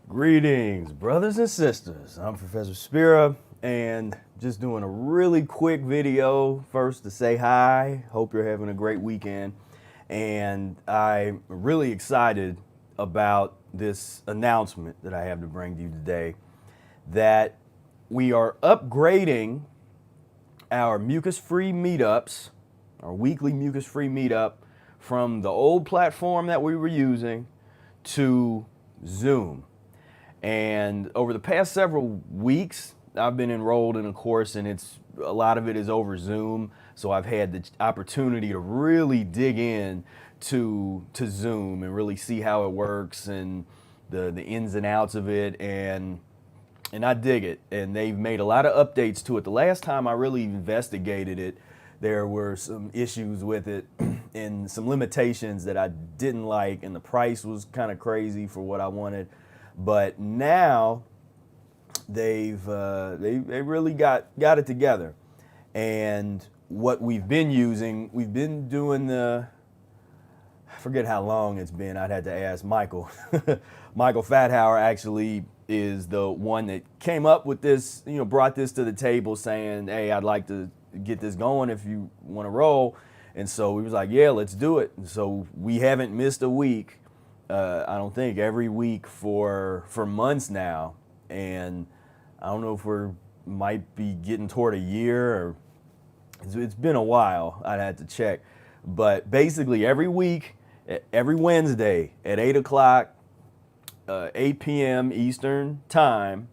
Greetings, brothers and sisters. I'm Professor Spira, and just doing a really quick video first to say hi. Hope you're having a great weekend. And I'm really excited about this announcement that I have to bring to you today, that we are upgrading our Mucus-free meetups, our weekly Mucus-free meetup, from the old platform that we were using to Zoom. And over the past several weeks, I've been enrolled in a course, and a lot of it is over Zoom. So I've had the opportunity to really dig in to Zoom and really see how it works and the ins and outs of it. And I dig it. And they've made a lot of updates to it. The last time I really investigated it, there were some issues with it and some limitations that I didn't like, and the price was kind of crazy for what I wanted. But now they really got it together. And what we've been using, we've been doing I forget how long it's been. I'd have to ask Michael. Michael Fathauer actually is the one that came up with this, brought this to the table saying, hey, I'd like to get this going if you want to roll. And so we was like, yeah, let's do it. And so we haven't missed a week. I don't think every week for months now, and I don't know if might be getting toward a year, or it's been a while. I'd have to check, but basically every week, every Wednesday at 8 o'clock, 8 p.m. Eastern time,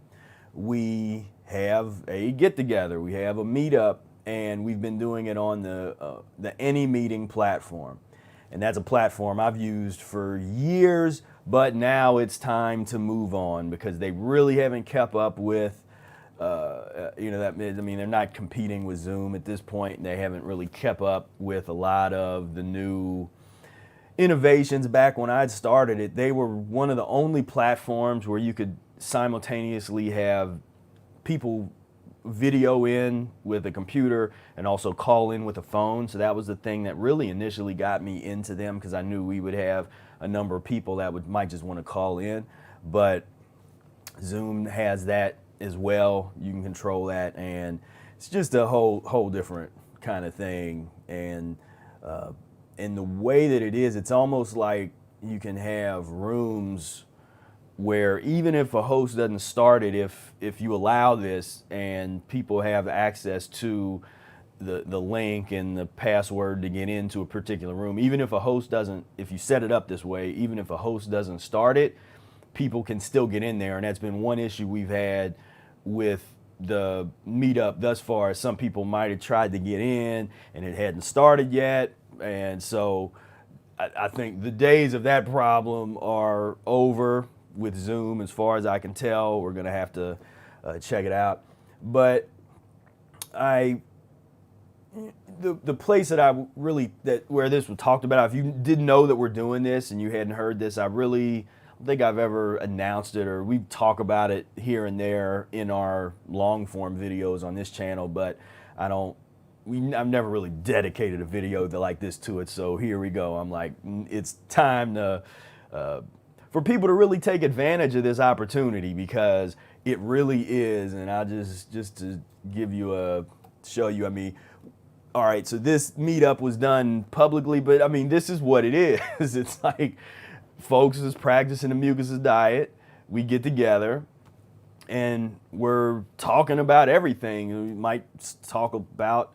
we have a get together. We have a meetup, and we've been doing it on the AnyMeeting platform. And that's a platform I've used for years, but now it's time to move on because they really haven't kept up with, they're not competing with Zoom at this point. They haven't really kept up with a lot of the new innovations. Back when I'd started it, they were one of the only platforms where you could simultaneously have people video in with a computer and also call in with a phone. So that was the thing that really initially got me into them, because I knew we would have a number of people that might just want to call in. But Zoom has that as well. You can control that, and it's just a whole different kind of thing. And the way that it is, it's almost like you can have rooms where even if a host doesn't start it, if you allow this and people have access to the link and the password to get into a particular room, even if a host doesn't, if you set it up this way, even if a host doesn't start it, people can still get in there. And that's been one issue we've had with the meetup thus far. Some people might have tried to get in and it hadn't started yet. And so I think the days of that problem are over with Zoom, as far as I can tell. We're gonna have to check it out. But the place that where this was talked about, if you didn't know that we're doing this and you hadn't heard this, I don't think I've ever announced it, or we talk about it here and there in our long form videos on this channel, but I've never really dedicated a video like this to it. So here we go. I'm like, it's time to for people to really take advantage of this opportunity, because it really is. And I just to show you, all right, so this meetup was done publicly, but this is what it is. It's like folks is practicing the Mucusless diet. We get together and we're talking about everything. We might talk about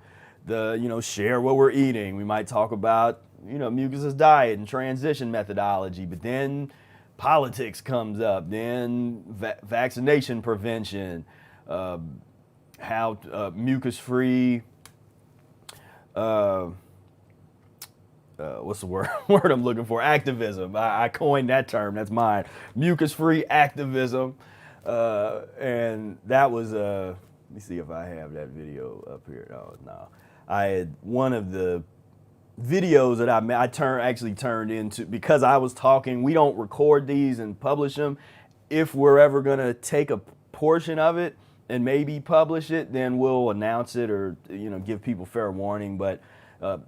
share what we're eating. We might talk about, Mucusless diet and transition methodology, but then politics comes up, then vaccination prevention, how mucus-free, what's the word I'm looking for? Activism. I coined that term. That's mine. Mucus-free activism. And that was, let me see if I have that video up here. Oh, no. I had one of the videos that I actually turned into, because I was talking. We don't record these and publish them. If we're ever gonna take a portion of it and maybe publish it, then we'll announce it, or give people fair warning. But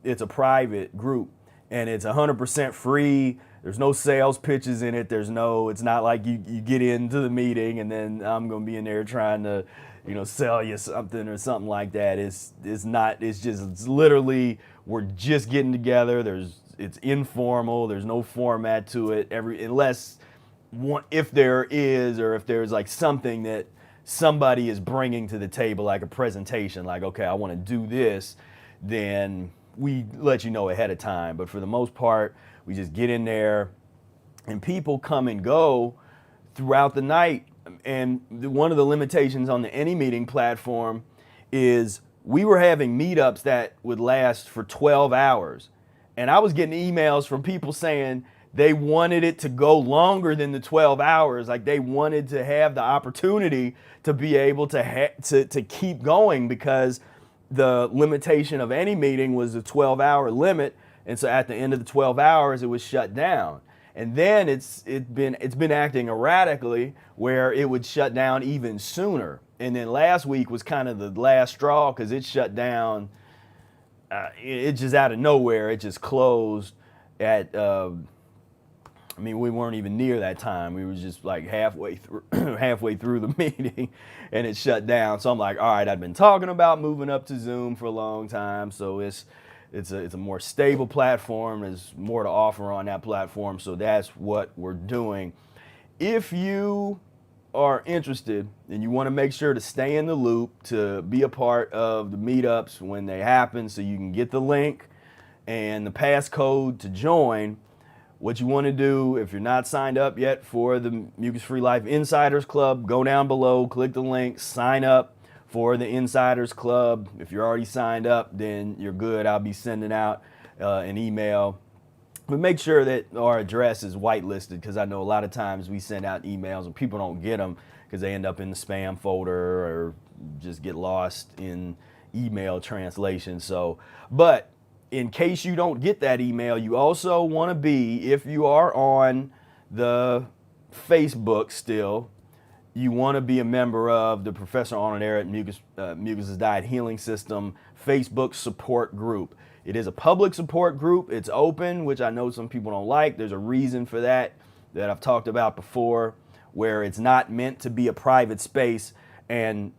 it's a private group, and it's 100% free. there's no sales pitches in it. It's not like you get into the meeting and then I'm going to be in there trying to, sell you something or something like that. It's literally, we're just getting together. It's informal. There's no format to it. If there is, or if there's like something that somebody is bringing to the table, like a presentation, like, okay, I want to do this, then we let you know ahead of time. But for the most part, we just get in there and people come and go throughout the night. And one of the limitations on the AnyMeeting platform is we were having meetups that would last for 12 hours. And I was getting emails from people saying they wanted it to go longer than the 12 hours. Like they wanted to have the opportunity to be able to keep going, because the limitation of AnyMeeting was a 12-hour limit. And so at the end of the 12 hours, it was shut down. And then it's been acting erratically, where it would shut down even sooner. And then last week was kind of the last straw, because it shut down. It just out of nowhere. It just closed at. We weren't even near that time. We were just like halfway through the meeting, and it shut down. So I'm like, all right, I've been talking about moving up to Zoom for a long time. So it's a more stable platform. There's more to offer on that platform. So that's what we're doing. If you are interested and you want to make sure to stay in the loop, to be a part of the meetups when they happen, so you can get the link and the passcode to join, what you want to do, if you're not signed up yet for the Mucus-free Life Insiders Club, go down below, click the link, sign up for the Insiders Club. If you're already signed up, then you're good. I'll be sending out an email. But make sure that our address is whitelisted, because I know a lot of times we send out emails and people don't get them because they end up in the spam folder or just get lost in email translation. But in case you don't get that email, you also want to be, if you are on the Facebook still, you want to be a member of the Professor on and Air at Mucusless Diet Healing System Facebook support group. It is a public support group. It's open, which I know some people don't like. There's a reason for that I've talked about before, where it's not meant to be a private space. And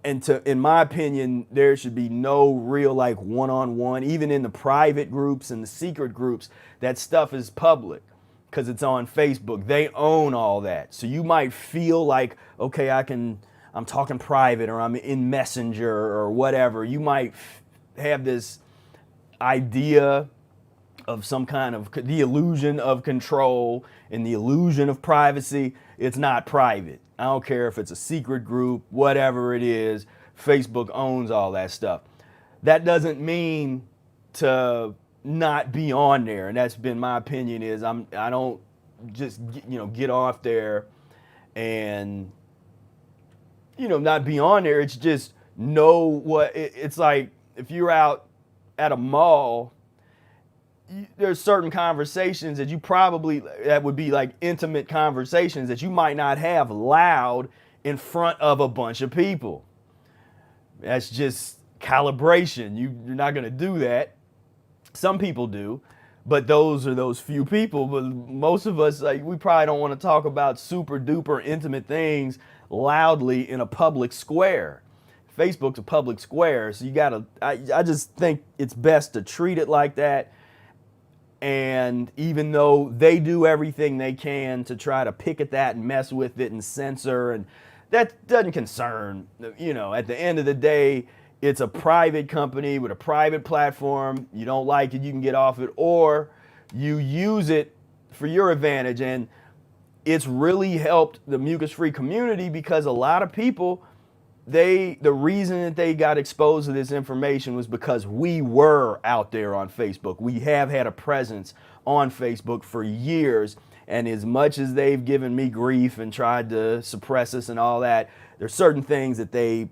in my opinion, there should be no real like one-on-one, even in the private groups and the secret groups. That stuff is public because it's on Facebook. They own all that. So you might feel like, okay, I'm talking private, or I'm in Messenger or whatever. You might have this idea of some kind of the illusion of control and the illusion of privacy. It's not private. I don't care if it's a secret group, whatever it is. Facebook owns all that stuff. That doesn't mean to not be on there, and that's been my opinion. Is I don't just get off there and not be on there. It's just know what it's like. If you're out at a mall, there's certain conversations that would be like intimate conversations that you might not have loud in front of a bunch of people. That's just calibration. You're not going to do that. Some people do, but those are those few people. But most of us, we probably don't want to talk about super duper intimate things loudly in a public square. Facebook's a public square, so I just think it's best to treat it like that. And even though they do everything they can to try to pick at that and mess with it and censor, and that doesn't concern, at the end of the day, it's a private company with a private platform. You don't like it, you can get off it, or you use it for your advantage. And it's really helped the mucus-free community, because a lot of people, the reason that they got exposed to this information was because we were out there on Facebook. We have had a presence on Facebook for years, and as much as they've given me grief and tried to suppress us and all that, there's certain things that they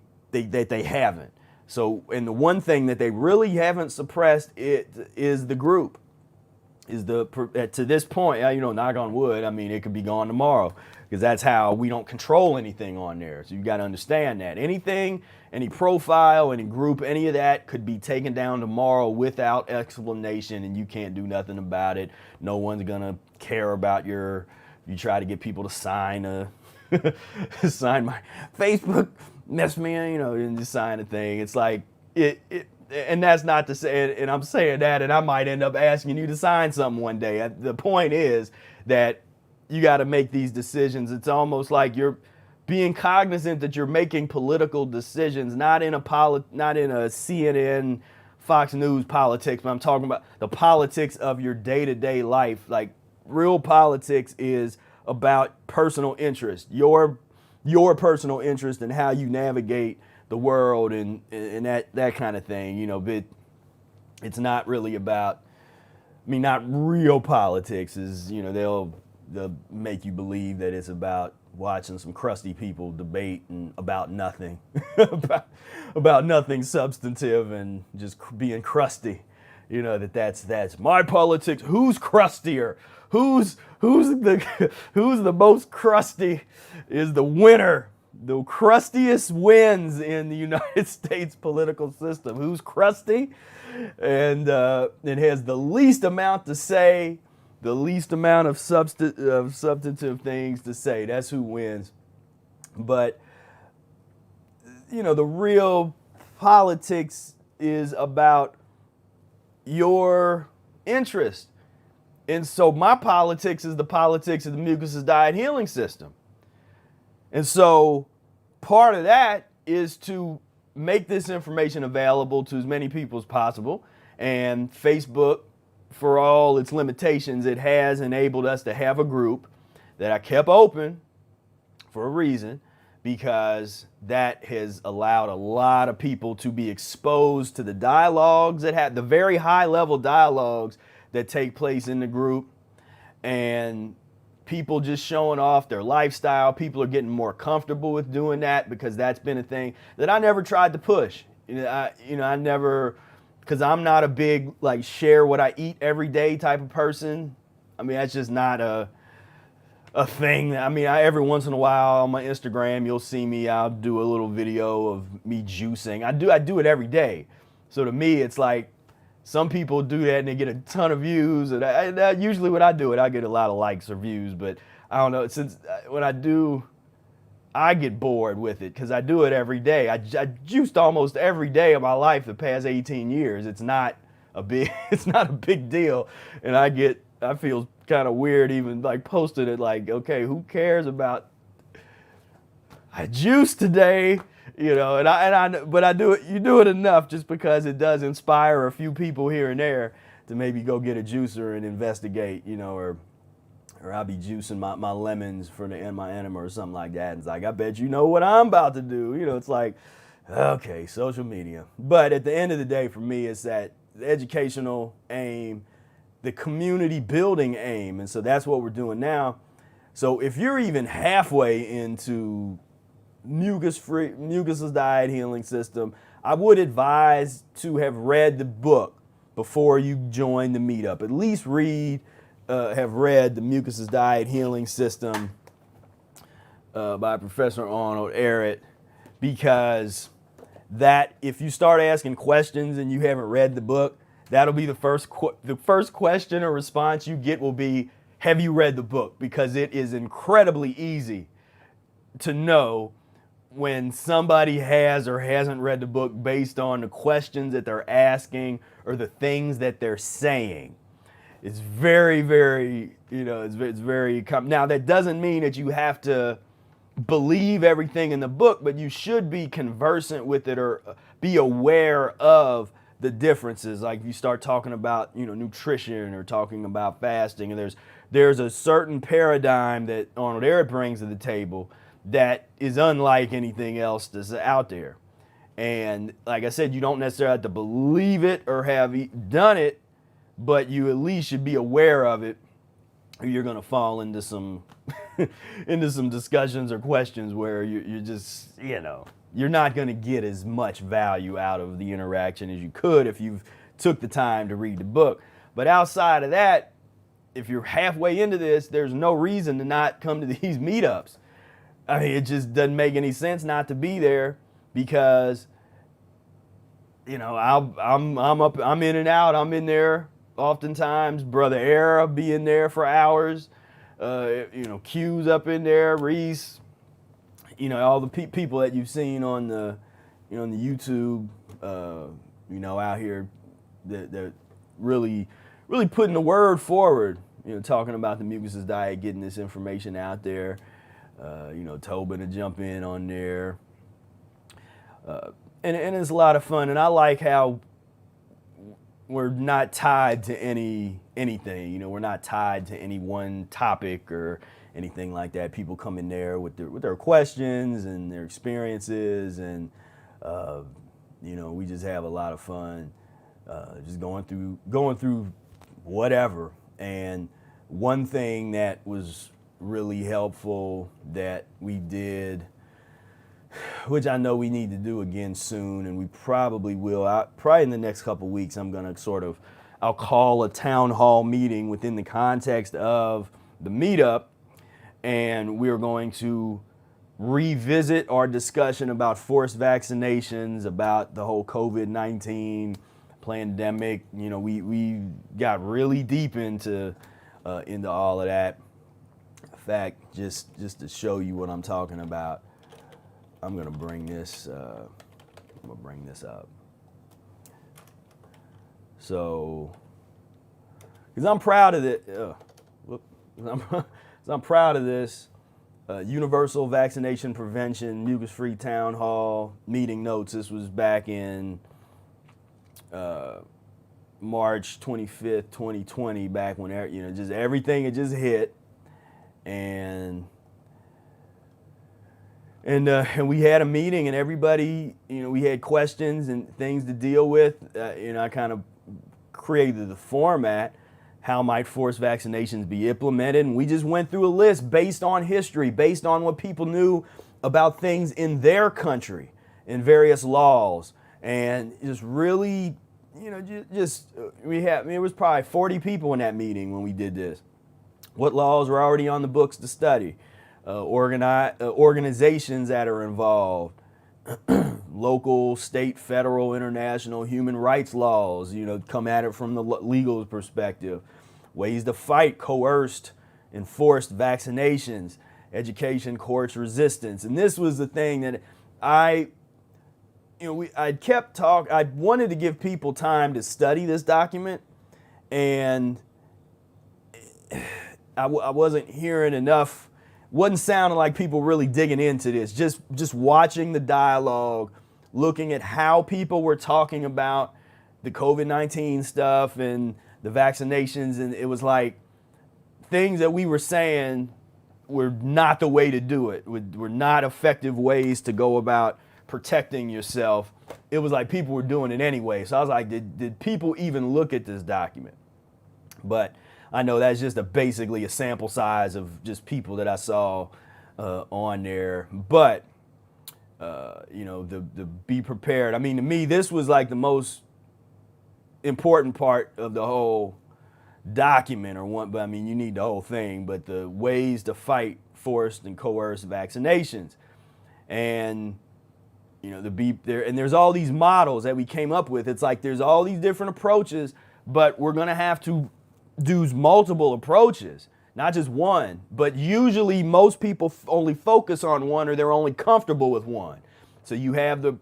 haven't. So, and the one thing that they really haven't suppressed is the group. to this point, knock on wood, I mean, it could be gone tomorrow, because that's how we don't control anything on there. So you got to understand that anything, any profile, any group, any of that could be taken down tomorrow without explanation, and you can't do nothing about it. No one's gonna care about you try to get people to sign sign my Facebook, mess me, and just sign a thing. It's like and that's not to say, and I'm saying that, and I might end up asking you to sign something one day. The point is that you got to make these decisions. It's almost like you're being cognizant that you're making political decisions, not in a CNN, Fox News politics, but I'm talking about the politics of your day-to-day life. Like, real politics is about personal interest, your personal interest, and how you navigate the world and that kind of thing, but it's not really about, not real politics is, they'll make you believe that it's about watching some crusty people debate and about nothing, about nothing substantive and just being crusty, that's my politics. Who's crustier? Who's the most crusty is the winner. The crustiest wins in the United States political system. Who's crusty and it has the least amount to say, the least amount of substantive things to say. That's who wins. But, the real politics is about your interest. And so my politics is the politics of the Mucusless Diet Healing System. And so part of that is to make this information available to as many people as possible. And Facebook, for all its limitations, it has enabled us to have a group that I kept open for a reason, because that has allowed a lot of people to be exposed to the dialogues that have the very high level dialogues that take place in the group, and people just showing off their lifestyle. People are getting more comfortable with doing that, because that's been a thing that I never tried to push. I never, because I'm not a big share what I eat every day type of person. That's just not a thing. Every once in a while on my Instagram, you'll see me, I'll do a little video of me juicing. I do it every day. So to me, it's like, some people do that and they get a ton of views, and usually when I do it, I get a lot of likes or views, but I don't know, since when I do, I get bored with it, because I do it every day. I juiced almost every day of my life the past 18 years. It's not a big deal, and I feel kind of weird even posting it, okay, who cares about, I juiced today. But I do it. You do it enough just because it does inspire a few people here and there to maybe go get a juicer and investigate, or I'll be juicing my lemons for my enema or something like that. And it's like, I bet you know what I'm about to do. It's like, okay, social media. But at the end of the day, for me, it's that the educational aim, the community building aim, and so that's what we're doing now. So if you're even halfway into Mucusless Diet Healing System, I would advise to have read the book before you join the meetup. At least have read the Mucusless Diet Healing System by Professor Arnold Ehret, because that, if you start asking questions and you haven't read the book, that'll be the first question or response you get will be, have you read the book? Because it is incredibly easy to know when somebody has or hasn't read the book based on the questions that they're asking or the things that they're saying. It's very, very, it's very, now that doesn't mean that you have to believe everything in the book, but you should be conversant with it or be aware of the differences. Like if you start talking about, nutrition or talking about fasting, and there's a certain paradigm that Arnold Ehret brings to the table that is unlike anything else that's out there. And like I said, you don't necessarily have to believe it or have done it, but you at least should be aware of it, or you're going to fall into some into some discussions or questions where you're just, you're not going to get as much value out of the interaction as you could if you've took the time to read the book. But outside of that, if you're halfway into this, there's no reason to not come to these meetups. I mean, it just doesn't make any sense not to be there, because, you know, I'm in and out. I'm in there oftentimes. Brother Era be in there for hours. You know, Q's up in there, Reese. You know, all the people that you've seen on the, you know, on the YouTube, you know, out here that really putting the word forward, you know, talking about the Mucusless diet, getting this information out there. You know, Tobin to jump in on there. And it's a lot of fun. And I like how we're not tied to anything. You know, we're not tied to any one topic or anything like that. People come in there with their questions and their experiences, and you know, we just have a lot of fun, just going through whatever. And one thing that was really helpful that we did, which I know we need to do again soon, and we probably will. Probably in the next couple of weeks, I'm going to I'll call a town hall meeting within the context of the meetup, and we're going to revisit our discussion about forced vaccinations, about the whole COVID-19 pandemic. You know, we got really deep into all of that. In fact, just to show you what I'm talking about, I'm gonna bring this up. So, because I'm proud of it. I'm proud of this. Universal Vaccination Prevention Mucus-free Town Hall meeting notes. This was back in March 25th, 2020, back when, you know, just everything had just hit, and we had a meeting, and everybody, you know, we had questions and things to deal with. You know, I kind of created the format. How might forced vaccinations be implemented? And we just went through a list based on history, based on what people knew about things in their country, in various laws, and just really, you know, it was probably 40 people in that meeting when we did this. What laws were already on the books to study? Organizations that are involved, local, state, federal, international human rights laws, you know, come at it from the legal perspective, ways to fight coerced, enforced vaccinations, education, courts, resistance. And this was the thing that I wanted to give people time to study this document, and I wasn't hearing enough. Wasn't sounding like people really digging into this. Just watching the dialogue, looking at how people were talking about the COVID-19 stuff and the vaccinations, and it was like things that we were saying were not the way to do it. Were not effective ways to go about protecting yourself. It was like people were doing it anyway. So I was like, did people even look at this document? But I know that's just basically a sample size of just people that I saw on there. But, you know, the be prepared. I mean, to me, this was like the most important part of the whole document, but I mean, you need the whole thing, but the ways to fight forced and coerced vaccinations. And, you know, there's all these models that we came up with. It's like there's all these different approaches, but we're going to have to do multiple approaches, not just one. But usually most people only focus on one, or they're only comfortable with one. So you have the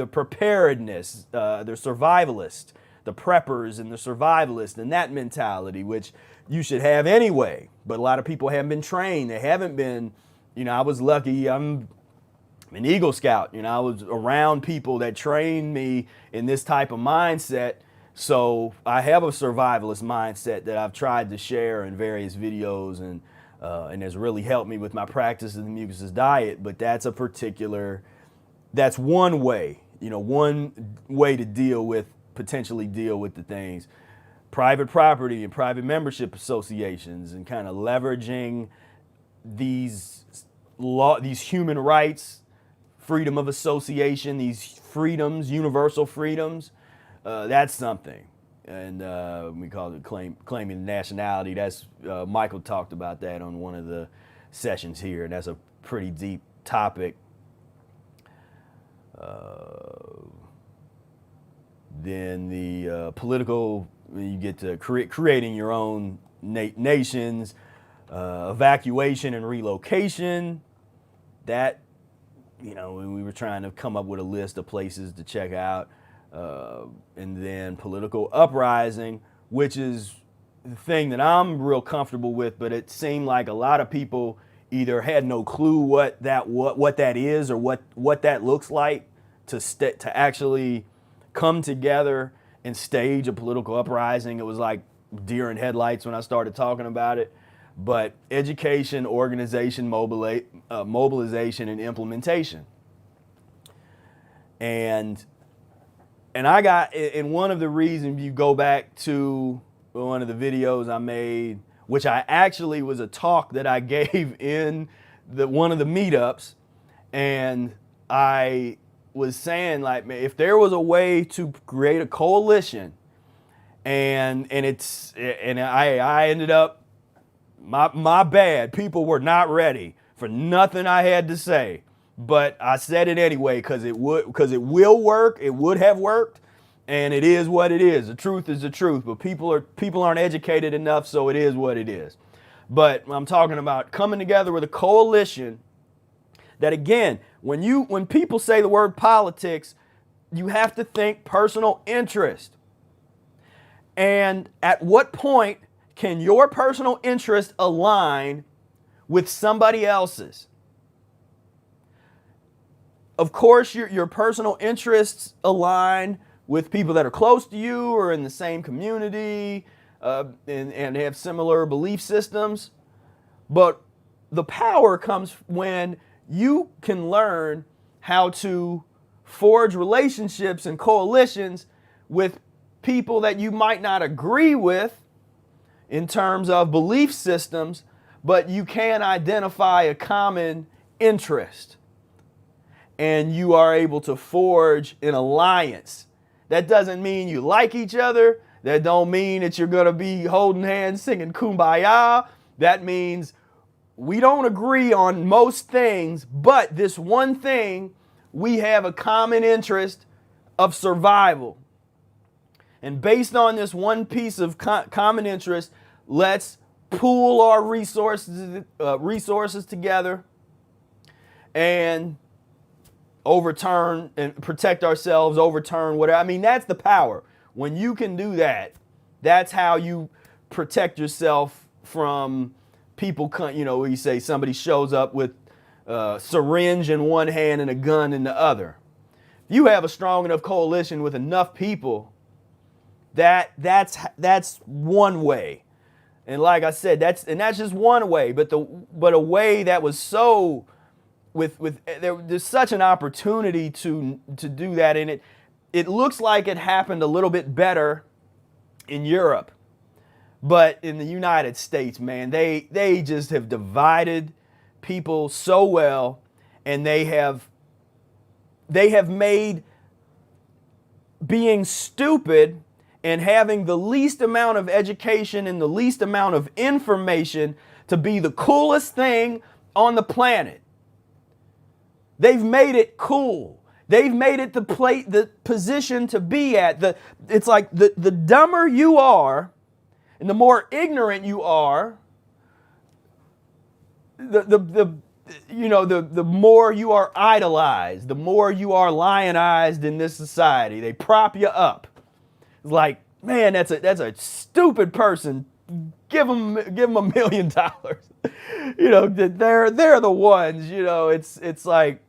preparedness, the survivalist, the preppers and the survivalists, and that mentality, which you should have anyway. But a lot of people haven't been trained. They haven't been, you know, I was lucky. I'm an Eagle Scout. You know, I was around people that trained me in this type of mindset. So I have a survivalist mindset that I've tried to share in various videos, and has really helped me with my practice of the Mucusless diet. But that's one way, you know, one way to potentially deal with the things. Private property and private membership associations, and kind of leveraging these human rights, freedom of association, these freedoms, universal freedoms. That's something. we call it claiming nationality. That's Michael talked about that on one of the sessions here, and that's a pretty deep topic. Then the political, you get to creating your own nations, evacuation and relocation. That, we were trying to come up with a list of places to check out. And then political uprising, which is the thing that I'm real comfortable with, but it seemed like a lot of people either had no clue what that is or what that looks like to actually come together and stage a political uprising. It was like deer in headlights when I started talking about it. But education, organization, mobilization, and implementation. And I got, in one of the reasons, you go back to one of the videos I made, which I actually was a talk that I gave in one of the meetups, and I was saying, like, if there was a way to create a coalition, and I ended up, my bad, people were not ready for nothing I had to say, but I said it anyway because it will work. It would have worked, and it is what it is. The truth is the truth, but people aren't educated enough, so it is what it is. But I'm talking about coming together with a coalition. That, again, when people say the word politics, you have to think personal interest. And at what point can your personal interest align with somebody else's? Of course, your personal interests align with people that are close to you or in the same community, and have similar belief systems. But the power comes when you can learn how to forge relationships and coalitions with people that you might not agree with in terms of belief systems, but you can identify a common interest. And you are able to forge an alliance. That doesn't mean you like each other. That don't mean that you're going to be holding hands singing Kumbaya. That means we don't agree on most things, but this one thing, we have a common interest of survival. And based on this one piece of common interest, let's pool our resources together and overturn and protect ourselves, overturn whatever. I mean, that's the power. When you can do that, that's how you protect yourself from people, where you say somebody shows up with a syringe in one hand and a gun in the other. If you have a strong enough coalition with enough people, that's one way. And like I said, that's just one way. But a way that was so there's such an opportunity to do that, and it looks like it happened a little bit better in Europe. But in the United States, man, they just have divided people so well, and they have made being stupid and having the least amount of education and the least amount of information to be the coolest thing on the planet. They've made it cool. They've made it the position to be at. It's like the dumber you are, and the more ignorant you are, the more you are idolized, the more you are lionized in this society. They prop you up. It's like, man, that's a stupid person. Give them $1 million. They're the ones. It's like,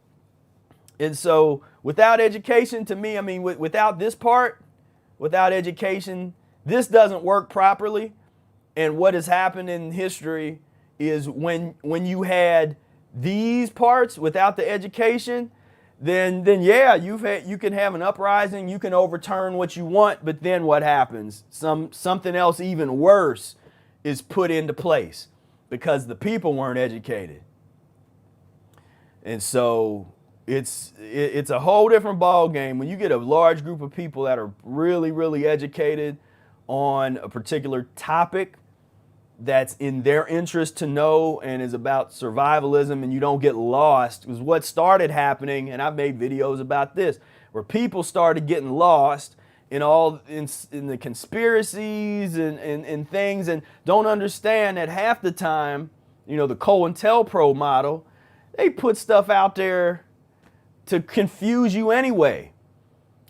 and so without education, to me, I mean, without this part, without education, this doesn't work properly. And what has happened in history is when you had these parts without the education, then yeah, you can have an uprising, you can overturn what you want, but then what happens? Something else even worse is put into place because the people weren't educated. And so it's a whole different ball game when you get a large group of people that are really, really educated on a particular topic that's in their interest to know and is about survivalism, and you don't get lost. Because what started happening, and I've made videos about this, where people started getting lost in the conspiracies and things, and don't understand that half the time, the COINTELPRO model, they put stuff out there to confuse you anyway.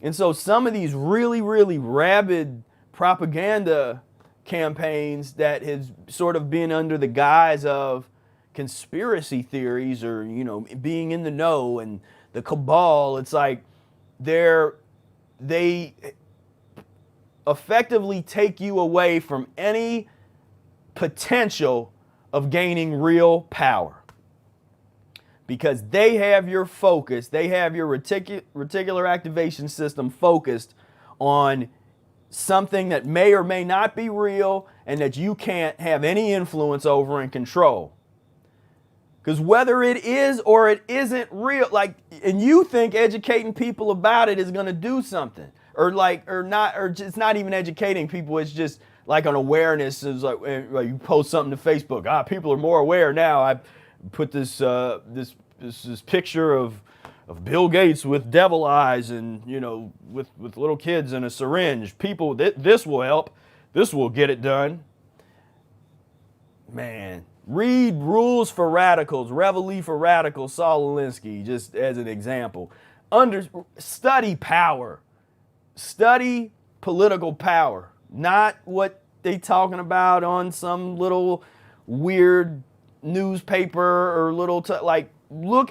And so some of these really, really rabid propaganda campaigns that has sort of been under the guise of conspiracy theories or, being in the know and the cabal, it's like they effectively take you away from any potential of gaining real power. Because they have your focus, they have your reticular activation system focused on something that may or may not be real and that you can't have any influence over and control. Because whether it is or it isn't real, and you think educating people about it is going to do something, or it's not even educating people, it's just like an awareness. It's like you post something to Facebook, people are more aware now. I put this picture of Bill Gates with devil eyes and with little kids and a syringe. People, this will help. This will get it done. Man, read Rules for Radicals, Reveille for Radicals, Saul Alinsky, just as an example. Study power. Study political power, not what they talking about on some little weird newspaper or look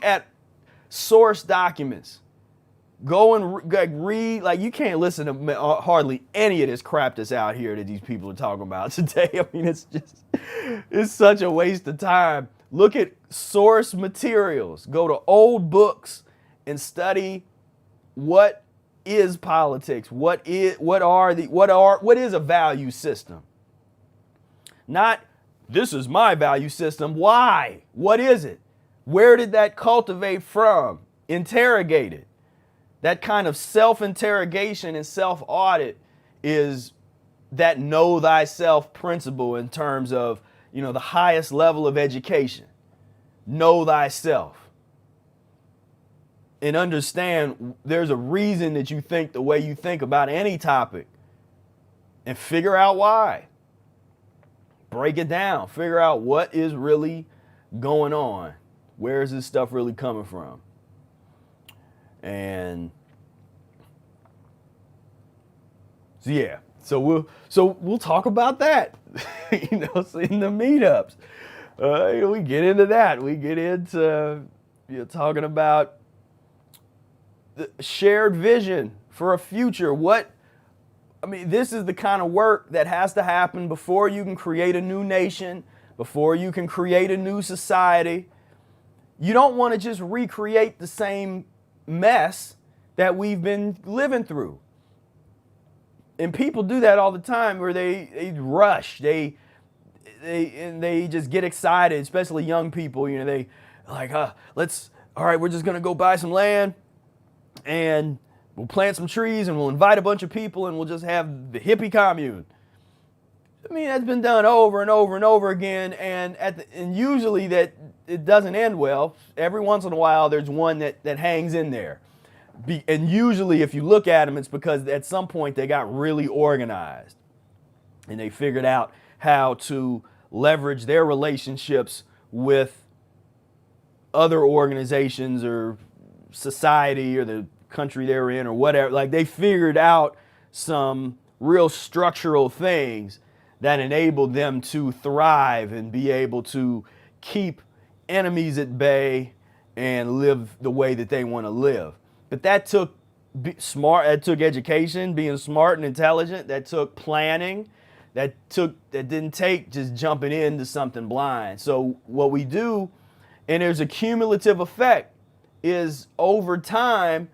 at source documents. Go and read. You can't listen to hardly any of this crap that's out here that these people are talking about today. I mean, it's such a waste of time. Look at source materials. Go to old books and study what is politics. What is a value system? Not, this is my value system. Why? What is it? Where did that cultivate from? Interrogate it. That kind of self-interrogation and self-audit is that know thyself principle in terms of, the highest level of education. Know thyself. And understand there's a reason that you think the way you think about any topic. And figure out why. Break it down. Figure out what is really going on. Where is this stuff really coming from? And so we'll talk about that. In the meetups, we get into that. We get into talking about the shared vision for a future. This is the kind of work that has to happen before you can create a new nation, before you can create a new society. You don't want to just recreate the same mess that we've been living through. And people do that all the time where they rush, they just get excited, especially young people, they like, all right, we're just going to go buy some land and we'll plant some trees and we'll invite a bunch of people and we'll just have the hippie commune. That's been done over and over and over again, and usually that it doesn't end well. Every once in a while, there's one that hangs in there. And usually, if you look at them, it's because at some point they got really organized, and they figured out how to leverage their relationships with other organizations or society or the country they're in or whatever. They figured out some real structural things that enabled them to thrive and be able to keep enemies at bay and live the way that they want to live. But that took that took education, being smart and intelligent, that took planning, that didn't take just jumping into something blind. So what we do, and there's a cumulative effect, is over time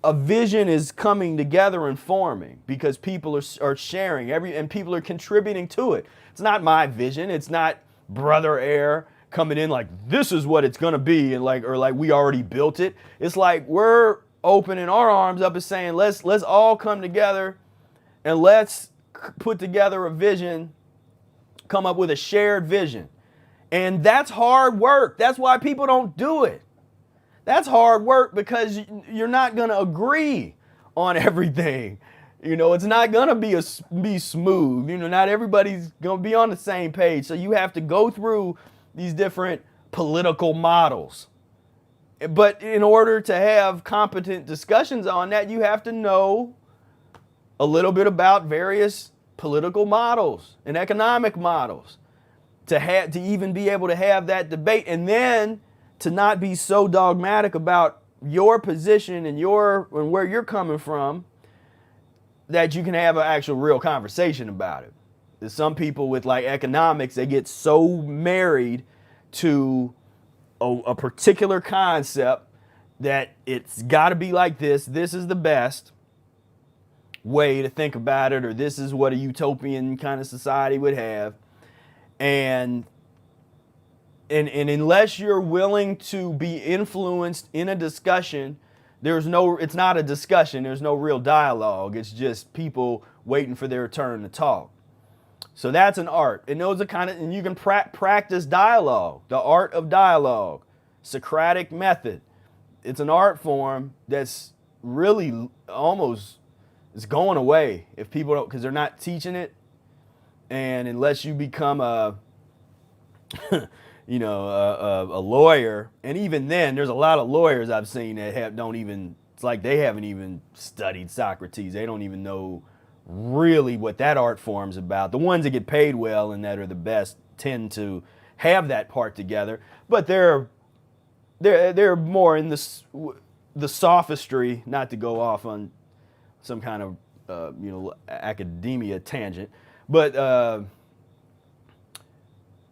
a vision is coming together and forming because people are sharing and people are contributing to it. It's not my vision. It's not Brother Air coming in like, this is what it's going to be. And or we already built it. It's like we're opening our arms up and saying, let's all come together and let's put together a vision, come up with a shared vision. And that's hard work. That's why people don't do it. That's hard work because you're not going to agree on everything. It's not going to be smooth. Not everybody's going to be on the same page. So you have to go through these different political models. But in order to have competent discussions on that, you have to know a little bit about various political models and economic models to even be able to have that debate, and then to not be so dogmatic about your position and where you're coming from that you can have an actual real conversation about it. There's some people with like economics, they get so married to a particular concept that it's got to be like this. This is the best way to think about it, or this is what a utopian kind of society would have. And unless you're willing to be influenced in a discussion, it's not a discussion, there's no real dialogue. It's just people waiting for their turn to talk. So that's an art. And those are and you can practice dialogue, the art of dialogue, Socratic method. It's an art form that's really almost, it's going away if people don't, because they're not teaching it. And unless you become a lawyer, and even then, there's a lot of lawyers I've seen that it's like they haven't even studied Socrates. They don't even know really what that art form's about. The ones that get paid well and that are the best tend to have that part together, but they're more in the sophistry, not to go off on some kind of academia tangent. But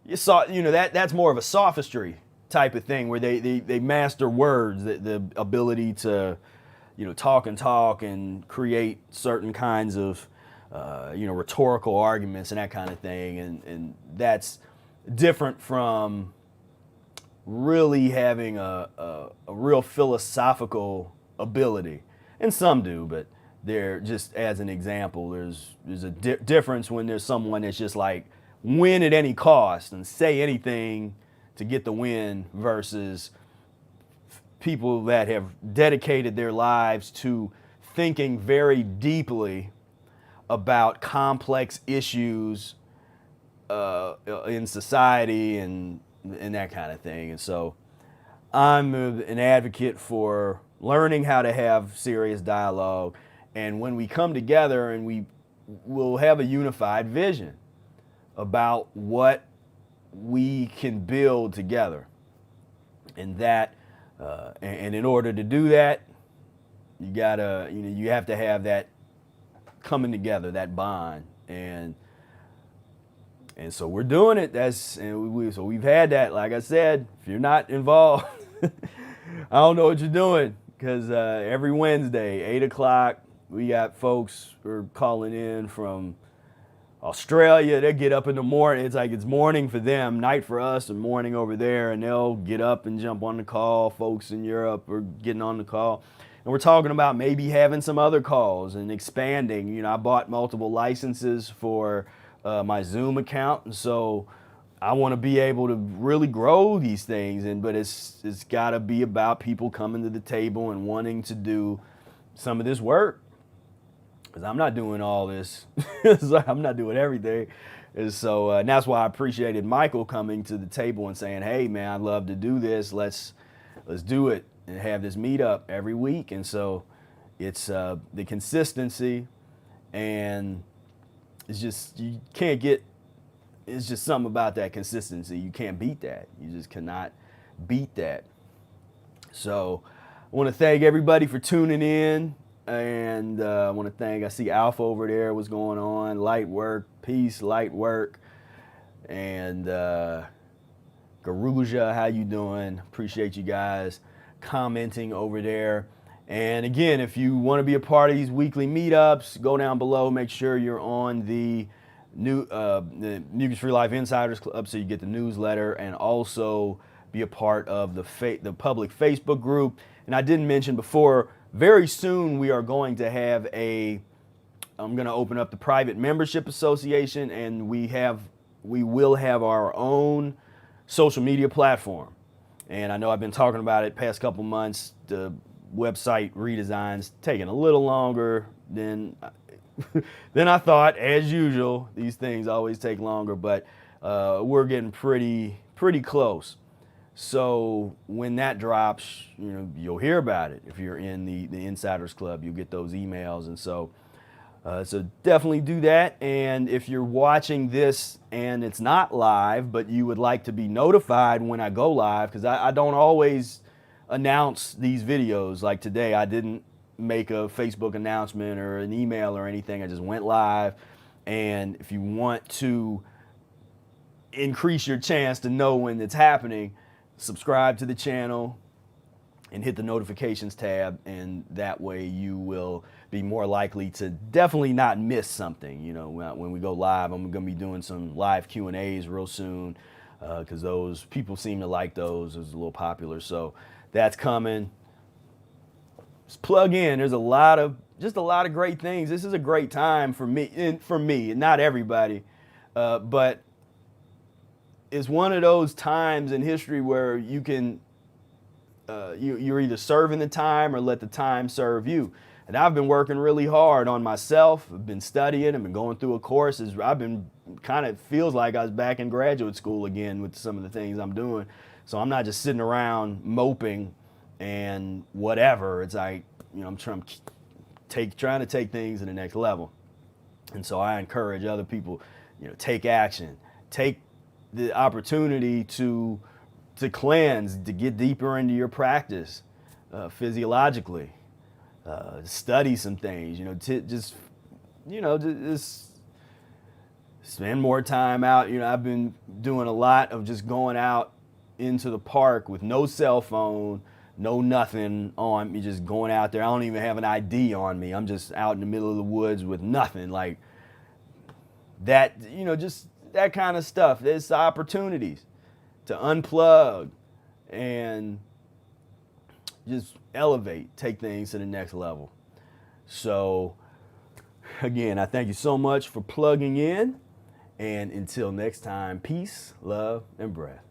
that's more of a sophistry type of thing where they master words, the ability to talk and create certain kinds of rhetorical arguments and that kind of thing, and that's different from really having a real philosophical ability. And some do, but they're just, as an example, there's a difference when there's someone that's just like win at any cost and say anything to get the win versus people that have dedicated their lives to thinking very deeply about complex issues in society and that kind of thing. And so I'm an advocate for learning how to have serious dialogue. And when we come together and we will have a unified vision about what we can build together. And that, and in order to do that, you have to have that coming together, that bond. And so we're doing it. So we've had that. Like I said, if you're not involved, I don't know what you're doing, because every Wednesday, 8 o'clock, we got folks who are calling in from Australia. They get up in the morning. It's like it's morning for them, night for us, and morning over there. And they'll get up and jump on the call. Folks in Europe are getting on the call. And we're talking about maybe having some other calls and expanding. I bought multiple licenses for my Zoom account. And so I want to be able to really grow these things. But it's got to be about people coming to the table and wanting to do some of this work. Because I'm not doing all this. I'm not doing everything. And so and that's why I appreciated Michael coming to the table and saying, hey, man, I'd love to do this. Let's do it and have this meetup every week. And so it's the consistency, and it's just, it's just something about that consistency. You can't beat that. You just cannot beat that. So I want to thank everybody for tuning in. And I want to I see Alpha over there, what's going on, light work, peace, light work. And Garuja, how you doing? Appreciate you guys commenting over there. And again, if you want to be a part of these weekly meetups, go down below, make sure you're on the Mucus-free Life Insiders Club so you get the newsletter, and also be a part of the public Facebook group. And I didn't mention before, very soon we are going to have a I'm going to open up the private membership association, and we will have our own social media platform. And I know I've been talking about it past couple months. The website redesign's taking a little longer than than I thought. As usual, these things always take longer, but we're getting pretty close. So when that drops, you'll hear about it. If you're in the Insiders Club, you'll get those emails. And so definitely do that. And if you're watching this and it's not live, but you would like to be notified when I go live, because I don't always announce these videos. Like today, I didn't make a Facebook announcement or an email or anything. I just went live. And if you want to increase your chance to know when it's happening, subscribe to the channel and hit the notifications tab, and that way you will be more likely to definitely not miss something. When we go live, I'm going to be doing some live Q&As real soon, because those people seem to like those. It's a little popular, so that's coming. Just plug in. There's a lot of great things. This is a great time for me, and not everybody, but it's one of those times in history where you can, you're either serving the time or let the time serve you. And I've been working really hard on myself. I've been studying. I've been going through a course. I've been feels like I was back in graduate school again with some of the things I'm doing. So I'm not just sitting around moping and whatever. It's like, I'm trying to take things to the next level. And so I encourage other people, take action, take the opportunity to cleanse, to get deeper into your practice physiologically, study some things, just spend more time out. I've been doing a lot of just going out into the park with no cell phone, no nothing on me, just going out there. I don't even have an ID on me. I'm just out in the middle of the woods with nothing like that, just that kind of stuff. There's opportunities to unplug and just elevate, take things to the next level. So again, I thank you so much for plugging in, and until next time, peace, love, and breath.